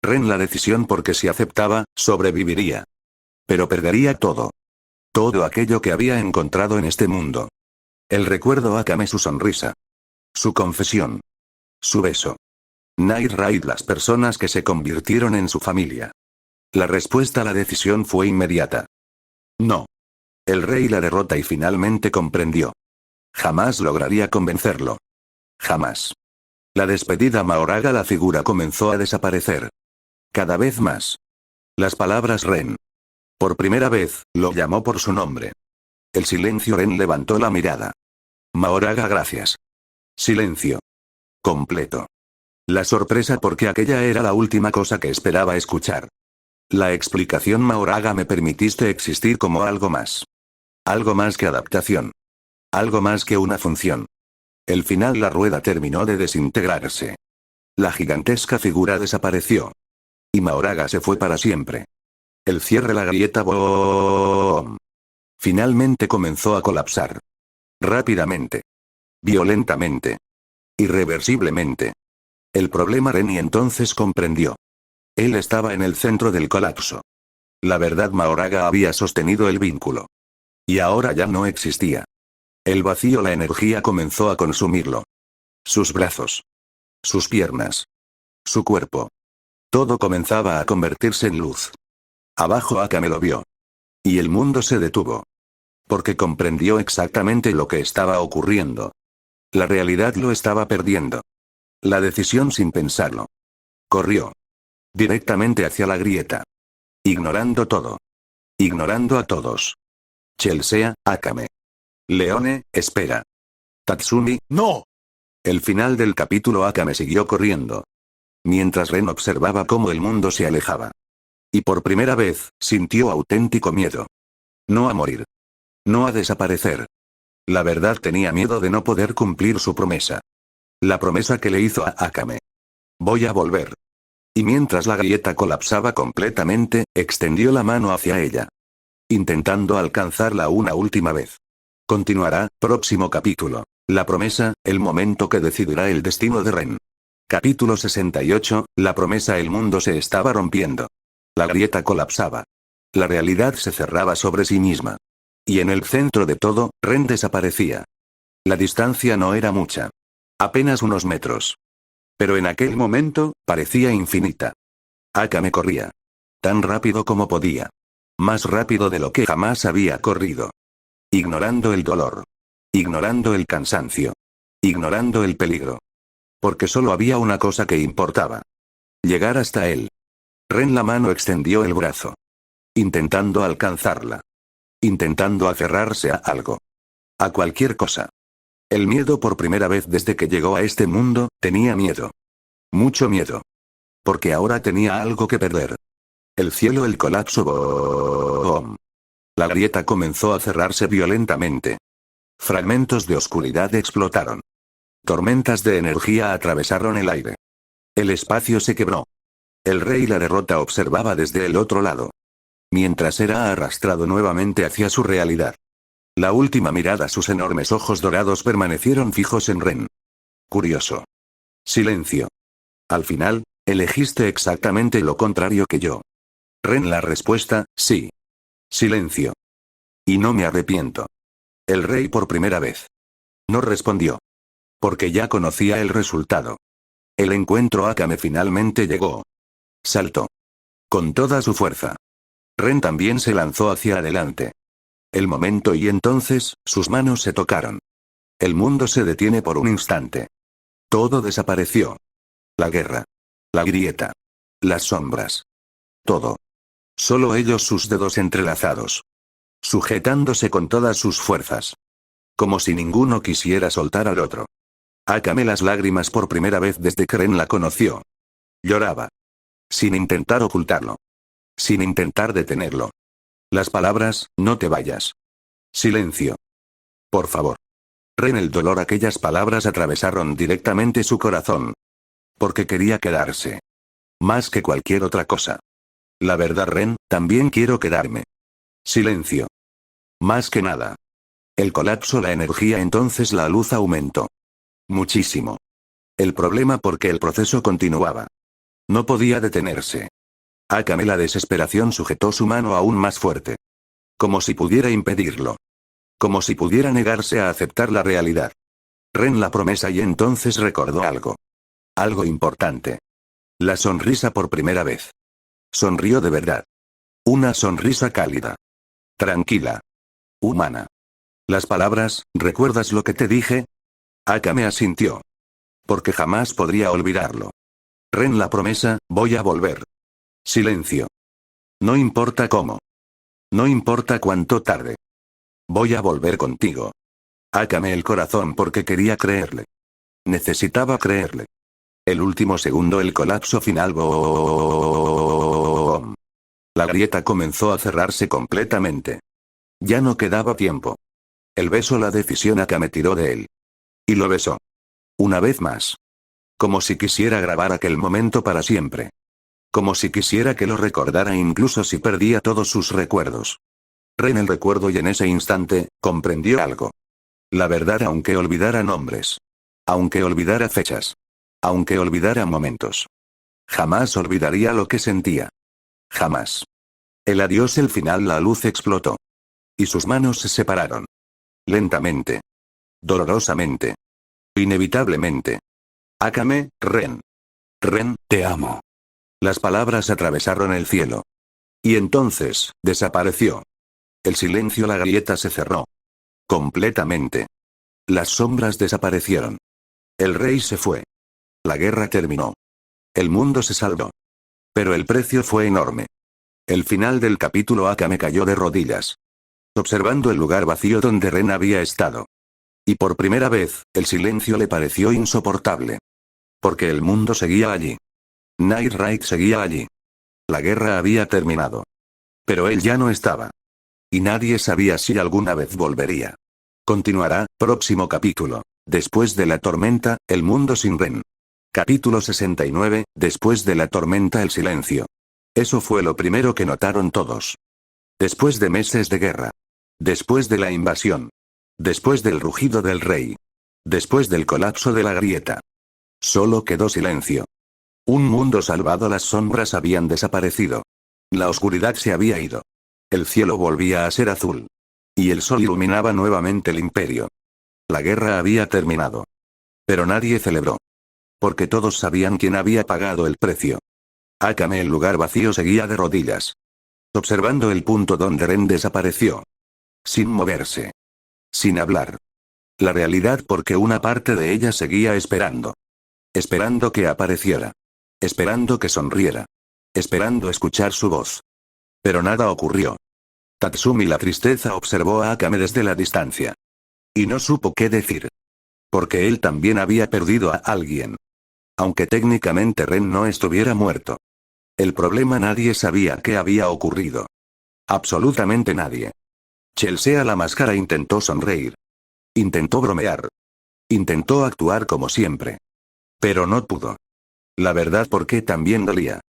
Ren la decisión porque si aceptaba, sobreviviría. Pero perdería todo. Todo aquello que había encontrado en este mundo. El recuerdo Akame, su sonrisa. Su confesión. Su beso. Night Raid, las personas que se convirtieron en su familia. La respuesta a la decisión fue inmediata. No. El rey la derrota y finalmente comprendió. Jamás lograría convencerlo. Jamás. La despedida Mahoraga, la figura comenzó a desaparecer. Cada vez más. Las palabras Ren. Por primera vez, lo llamó por su nombre. El silencio. Ren levantó la mirada. Mahoraga, gracias. Silencio. Completo. La sorpresa porque aquella era la última cosa que esperaba escuchar. La explicación Mahoraga, me permitiste existir como algo más. Algo más que adaptación. Algo más que una función. El final. La rueda terminó de desintegrarse. La gigantesca figura desapareció. Y Mahoraga se fue para siempre. El cierre. La grieta boom. Finalmente comenzó a colapsar. Rápidamente. Violentamente. Irreversiblemente. El problema Ren y entonces comprendió. Él estaba en el centro del colapso. La verdad Mahoraga había sostenido el vínculo. Y ahora ya no existía. El vacío, la energía comenzó a consumirlo. Sus brazos. Sus piernas. Su cuerpo. Todo comenzaba a convertirse en luz. Abajo Akame lo vio. Y el mundo se detuvo. Porque comprendió exactamente lo que estaba ocurriendo. La realidad lo estaba perdiendo. La decisión sin pensarlo. Corrió. Directamente hacia la grieta. Ignorando todo. Ignorando a todos. Chelsea, Akame. Leone, espera. Tatsumi, no. El final del capítulo. Akame siguió corriendo. Mientras Ren observaba cómo el mundo se alejaba. Y por primera vez, sintió auténtico miedo. No a morir. No a desaparecer. La verdad, tenía miedo de no poder cumplir su promesa. La promesa que le hizo a Akame. Voy a volver. Y mientras la grieta colapsaba completamente, extendió la mano hacia ella. Intentando alcanzarla una última vez. Continuará, próximo capítulo. La promesa, el momento que decidirá el destino de Ren. Capítulo 68, la promesa. El mundo se estaba rompiendo. La grieta colapsaba. La realidad se cerraba sobre sí misma. Y en el centro de todo, Ren desaparecía. La distancia no era mucha. Apenas unos metros. Pero en aquel momento, parecía infinita. Akame corría. Tan rápido como podía. Más rápido de lo que jamás había corrido. ignorando el dolor, ignorando el cansancio, ignorando el peligro. Porque solo había una cosa que importaba. Llegar hasta él. Ren la mano extendió el brazo. Intentando alcanzarla. Intentando aferrarse a algo. A cualquier cosa. El miedo por primera vez desde que llegó a este mundo, tenía miedo. Mucho miedo. Porque ahora tenía algo que perder. El cielo, el colapso. ¡Boom! La grieta comenzó a cerrarse violentamente. Fragmentos de oscuridad explotaron. Tormentas de energía atravesaron el aire. El espacio se quebró. El rey la derrota observaba desde el otro lado. Mientras era arrastrado nuevamente hacia su realidad. La última mirada, sus enormes ojos dorados permanecieron fijos en Ren. Curioso. Silencio. Al final, elegiste exactamente lo contrario que yo. Ren, la respuesta, sí. Silencio. Y no me arrepiento. El rey por primera vez. No respondió. Porque ya conocía el resultado. El encuentro Akame finalmente llegó. Saltó. Con toda su fuerza. Ren también se lanzó hacia adelante. El momento y entonces, sus manos se tocaron. El mundo se detiene por un instante. Todo desapareció. La guerra. La grieta. Las sombras. Todo. Solo ellos, sus dedos entrelazados. Sujetándose con todas sus fuerzas. Como si ninguno quisiera soltar al otro. Akame, las lágrimas por primera vez desde que Ren la conoció. Lloraba. Sin intentar ocultarlo. Sin intentar detenerlo. Las palabras, no te vayas. Silencio. Por favor. Ren, el dolor, aquellas palabras atravesaron directamente su corazón. Porque quería quedarse. Más que cualquier otra cosa. La verdad, Ren, también quiero quedarme. Silencio. Más que nada. El colapso, la energía, entonces la luz aumentó. Muchísimo. El problema porque el proceso continuaba. No podía detenerse. Akame, la desesperación, sujetó su mano aún más fuerte. Como si pudiera impedirlo. Como si pudiera negarse a aceptar la realidad. Ren, la promesa, y entonces recordó algo. Algo importante. La sonrisa por primera vez. Sonrió de verdad. Una sonrisa cálida. Tranquila. Humana. Las palabras, ¿recuerdas lo que te dije? Akame asintió. Porque jamás podría olvidarlo. Ren, la promesa, voy a volver. Silencio. No importa cómo. No importa cuánto tarde. Voy a volver contigo. Akame, el corazón, porque quería creerle. Necesitaba creerle. El último segundo, el colapso final. ¡Boom! La grieta comenzó a cerrarse completamente. Ya no quedaba tiempo. El beso, la decisión, Akame tiró de él. Y lo besó. Una vez más. Como si quisiera grabar aquel momento para siempre. Como si quisiera que lo recordara incluso si perdía todos sus recuerdos. Ren, el recuerdo, y en ese instante, comprendió algo. La verdad, aunque olvidara nombres. Aunque olvidara fechas. Aunque olvidara momentos. Jamás olvidaría lo que sentía. Jamás. El adiós, el final, la luz explotó. Y sus manos se separaron. Lentamente. Dolorosamente. Inevitablemente. Akame, Ren. Ren, te amo. Las palabras atravesaron el cielo. Y entonces, desapareció. El silencio, la grieta se cerró. Completamente. Las sombras desaparecieron. El rey se fue. La guerra terminó. El mundo se salvó. Pero el precio fue enorme. El final del capítulo, Akame cayó de rodillas. Observando el lugar vacío donde Ren había estado. Y por primera vez, el silencio le pareció insoportable. Porque el mundo seguía allí. Nightright seguía allí. La guerra había terminado. Pero él ya no estaba. Y nadie sabía si alguna vez volvería. Continuará, próximo capítulo. Después de la tormenta, el mundo sin Ren. Capítulo 69, después de la tormenta, el silencio. Eso fue lo primero que notaron todos. Después de meses de guerra. Después de la invasión. Después del rugido del rey. Después del colapso de la grieta. Solo quedó silencio. Un mundo salvado, las sombras habían desaparecido. La oscuridad se había ido. El cielo volvía a ser azul. Y el sol iluminaba nuevamente el imperio. La guerra había terminado. Pero nadie celebró. Porque todos sabían quién había pagado el precio. Akame, el lugar vacío, seguía de rodillas. Observando el punto donde Ren desapareció. Sin moverse. Sin hablar. La realidad porque una parte de ella seguía esperando. Esperando que apareciera. Esperando que sonriera. Esperando escuchar su voz. Pero nada ocurrió. Tatsumi la tristeza observó a Akame desde la distancia. Y no supo qué decir. Porque él también había perdido a alguien. Aunque técnicamente Ren no estuviera muerto. El problema nadie sabía qué había ocurrido. Absolutamente nadie. Chelsea la máscara intentó sonreír. Intentó bromear. Intentó actuar como siempre. Pero no pudo. La verdad porque también dolía.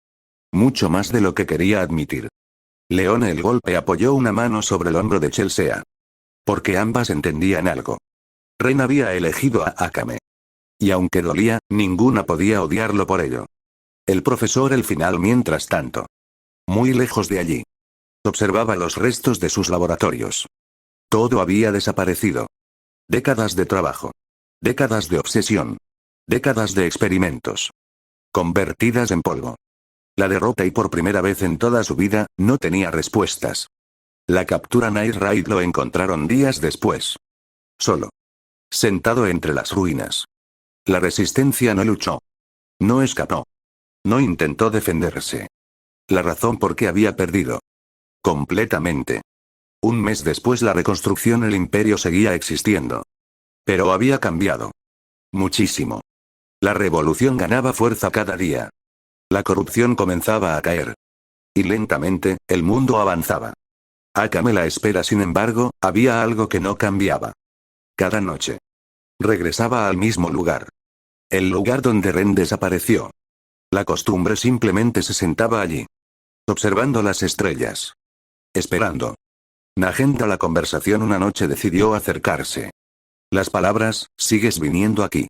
Mucho más de lo que quería admitir. León el golpe apoyó una mano sobre el hombro de Chelsea. Porque ambas entendían algo. Ren había elegido a Akame. Y aunque dolía, ninguna podía odiarlo por ello. El profesor el final mientras tanto. Muy lejos de allí. Observaba los restos de sus laboratorios. Todo había desaparecido. Décadas de trabajo. Décadas de obsesión. Décadas de experimentos. Convertidas en polvo. La derrota y por primera vez en toda su vida, no tenía respuestas. La captura Night Raid lo encontraron días después. Solo. Sentado entre las ruinas. La resistencia no luchó. No escapó. No intentó defenderse. La razón por qué había perdido. Completamente. Un mes después la reconstrucción el imperio seguía existiendo. Pero había cambiado. Muchísimo. La revolución ganaba fuerza cada día. La corrupción comenzaba a caer. Y lentamente, el mundo avanzaba. Akame la espera sin embargo, había algo que no cambiaba. Cada noche. Regresaba al mismo lugar. El lugar donde Ren desapareció. La costumbre simplemente se sentaba allí. Observando las estrellas. Esperando. Nagenda la conversación una noche decidió acercarse. Las palabras, ¿sigues viniendo aquí?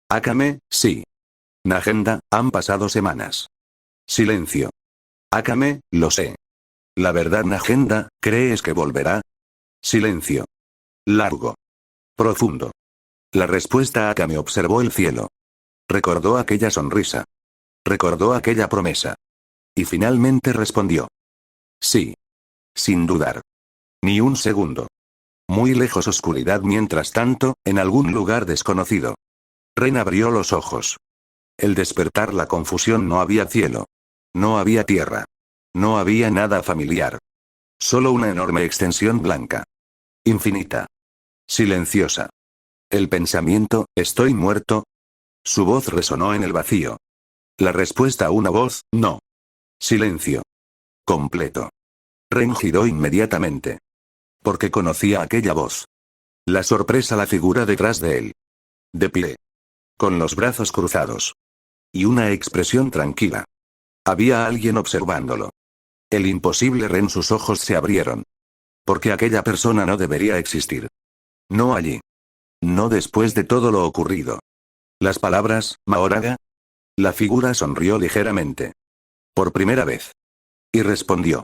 Akame, sí. Nagenda, han pasado semanas. Silencio. Akame, lo sé. La verdad Nagenda, ¿crees que volverá? Silencio. Largo. Profundo. La respuesta Akame observó el cielo. Recordó aquella sonrisa. Recordó aquella promesa. Y finalmente respondió. Sí. Sin dudar. Ni un segundo. Muy lejos oscuridad mientras tanto, en algún lugar desconocido. Ren abrió los ojos. El despertar la confusión no había cielo. No había tierra. No había nada familiar. Solo una enorme extensión blanca. Infinita. Silenciosa. El pensamiento, ¿estoy muerto? Su voz resonó en el vacío. La respuesta a una voz, no. Silencio. Completo. Ren giró inmediatamente. Porque conocía aquella voz. La sorpresa la figura detrás de él. De pie. Con los brazos cruzados. Y una expresión tranquila. Había alguien observándolo. El imposible Ren sus ojos se abrieron. Porque aquella persona no debería existir. No allí. No después de todo lo ocurrido. Las palabras, Mahoraga. La figura sonrió ligeramente. Por primera vez. Y respondió.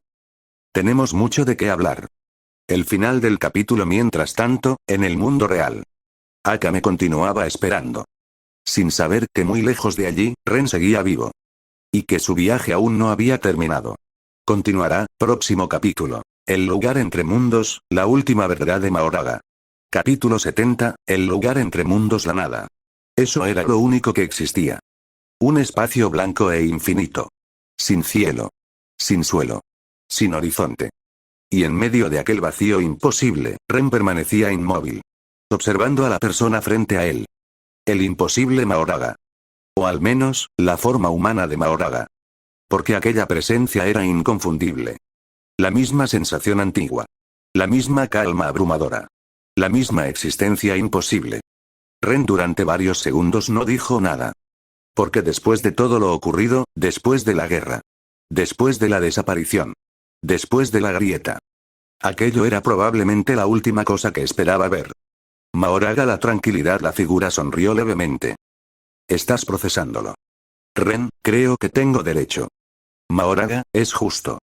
Tenemos mucho de qué hablar. El final del capítulo mientras tanto, en el mundo real. Akame continuaba esperando. Sin saber que muy lejos de allí, Ren seguía vivo. Y que su viaje aún no había terminado. Continuará, próximo capítulo. El lugar entre mundos, la última verdad de Mahoraga. Capítulo 70, el lugar entre mundos la nada. Eso era lo único que existía. Un espacio blanco e infinito. Sin cielo. Sin suelo. Sin horizonte. Y en medio de aquel vacío imposible, Ren permanecía inmóvil. Observando a la persona frente a él. El imposible Mahoraga. O al menos, la forma humana de Mahoraga. Porque aquella presencia era inconfundible. La misma sensación antigua. La misma calma abrumadora. La misma existencia imposible. Ren durante varios segundos no dijo nada. Porque después de todo lo ocurrido, después de la guerra. Después de la desaparición. Después de la grieta. Aquello era probablemente la última cosa que esperaba ver. Mahoraga la tranquilidad la figura sonrió levemente. Estás procesándolo. Ren, creo que tengo derecho. Mahoraga, es justo.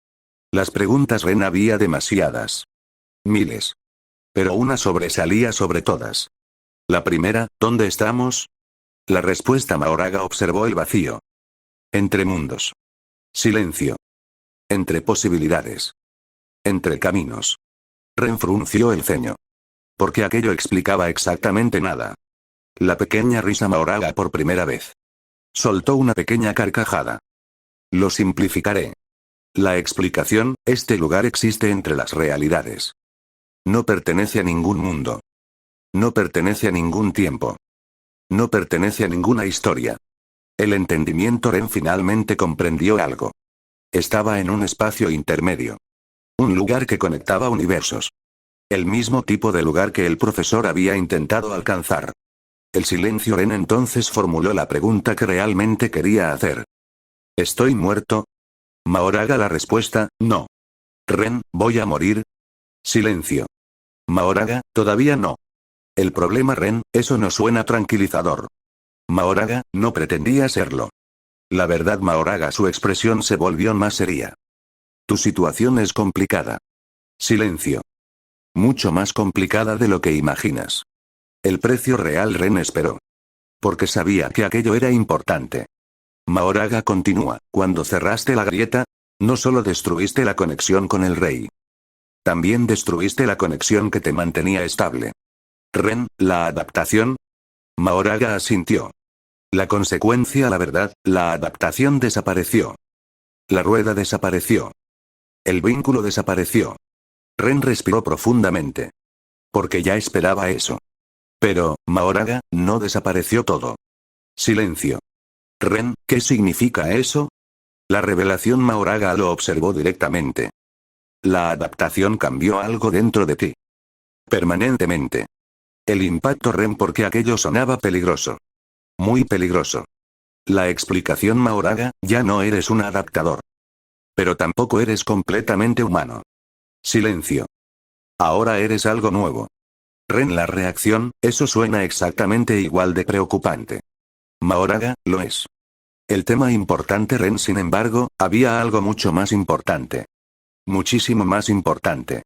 Las preguntas Ren había demasiadas. Miles. Pero una sobresalía sobre todas. La primera, ¿dónde estamos? La respuesta Mahoraga observó el vacío. Entre mundos. Silencio. Entre posibilidades. Entre caminos. Ren frunció el ceño. porque aquello explicaba exactamente nada. La pequeña risa Mahoraga por primera vez. Soltó una pequeña carcajada. Lo simplificaré. La explicación, este lugar existe entre las realidades. No pertenece a ningún mundo. No pertenece a ningún tiempo. No pertenece a ninguna historia. El entendimiento Ren finalmente comprendió algo. Estaba en un espacio intermedio. Un lugar que conectaba universos. El mismo tipo de lugar que el profesor había intentado alcanzar. El silencio Ren entonces formuló la pregunta que realmente quería hacer. ¿Estoy muerto? Mahoraga la respuesta, no. Ren, ¿voy a morir? Silencio. Mahoraga, todavía no. El problema Ren, eso no suena tranquilizador. Mahoraga, no pretendía serlo. La verdad Mahoraga su expresión se volvió más seria. Tu situación es complicada. Silencio. Mucho más complicada de lo que imaginas. El precio real Ren esperó. Porque sabía que aquello era importante. Mahoraga continúa, cuando cerraste la grieta, no solo destruiste la conexión con el rey. También destruiste la conexión que te mantenía estable. Ren, la adaptación. Mahoraga asintió. La consecuencia, la verdad, la adaptación desapareció. La rueda desapareció. El vínculo desapareció. Ren respiró profundamente. Porque ya esperaba eso. Pero, Mahoraga, no desapareció todo. Silencio. Ren, ¿qué significa eso? La revelación Mahoraga lo observó directamente. La adaptación cambió algo dentro de ti. Permanentemente. El impacto Ren porque aquello sonaba peligroso. Muy peligroso. La explicación Mahoraga, ya no eres un adaptador. Pero tampoco eres completamente humano. Silencio. Ahora eres algo nuevo. Ren la reacción, eso suena exactamente igual de preocupante. Mahoraga, lo es. El tema importante Ren sin embargo, había algo mucho más importante. Muchísimo más importante.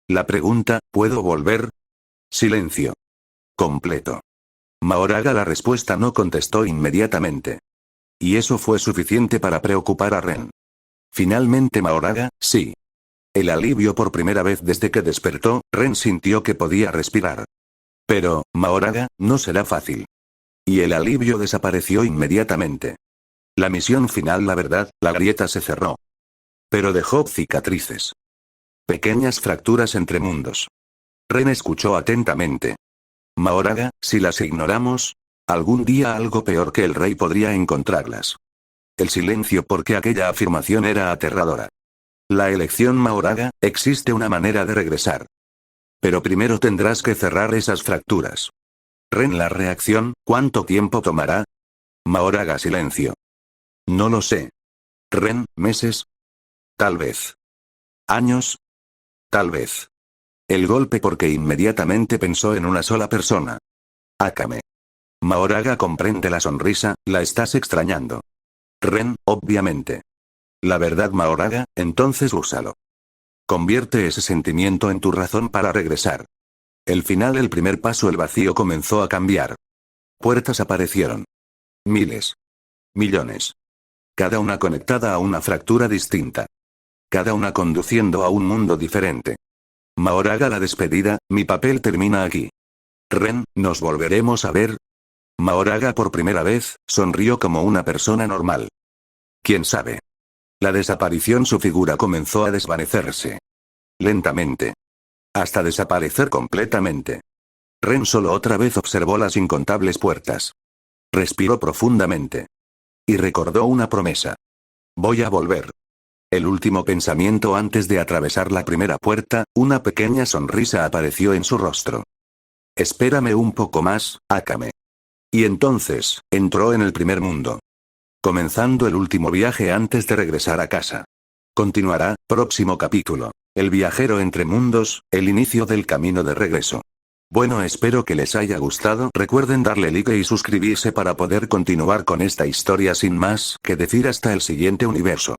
La pregunta, ¿puedo volver? Silencio. Completo. Mahoraga la respuesta no contestó inmediatamente. Y eso fue suficiente para preocupar a Ren. Finalmente Mahoraga, sí. El alivio por primera vez desde que despertó, Ren sintió que podía respirar. Pero, Mahoraga, no será fácil. Y el alivio desapareció inmediatamente. La misión final, la verdad, la grieta se cerró. Pero dejó cicatrices. Pequeñas fracturas entre mundos. Ren escuchó atentamente. Mahoraga, si las ignoramos, algún día algo peor que el rey podría encontrarlas. El silencio porque aquella afirmación era aterradora. La elección Mahoraga, existe una manera de regresar. Pero primero tendrás que cerrar esas fracturas. Ren la reacción, ¿cuánto tiempo tomará? Mahoraga silencio. No lo sé. Ren, meses. Tal vez. Años. Tal vez. El golpe porque inmediatamente pensó en una sola persona. Akame. Mahoraga comprende la sonrisa, la estás extrañando. Ren, obviamente. La verdad Mahoraga, entonces úsalo. Convierte ese sentimiento en tu razón para regresar. El final, el primer paso, el vacío comenzó a cambiar. Puertas aparecieron. Miles. Millones. Cada una conectada a una fractura distinta. Cada una conduciendo a un mundo diferente. Mahoraga la despedida, mi papel termina aquí. Ren, ¿nos volveremos a ver? Mahoraga por primera vez, sonrió como una persona normal. ¿Quién sabe? La desaparición, su figura comenzó a desvanecerse. Lentamente. Hasta desaparecer completamente. Ren solo otra vez observó las incontables puertas. Respiró profundamente. Y recordó una promesa. Voy a volver. El último pensamiento antes de atravesar la primera puerta, una pequeña sonrisa apareció en su rostro. Espérame un poco más, Akame. Y entonces, entró en el primer mundo. Comenzando el último viaje antes de regresar a casa. Continuará, próximo capítulo. El viajero entre mundos, el inicio del camino de regreso. Bueno, espero que les haya gustado. Recuerden darle like y suscribirse para poder continuar con esta historia sin más que decir hasta el siguiente universo.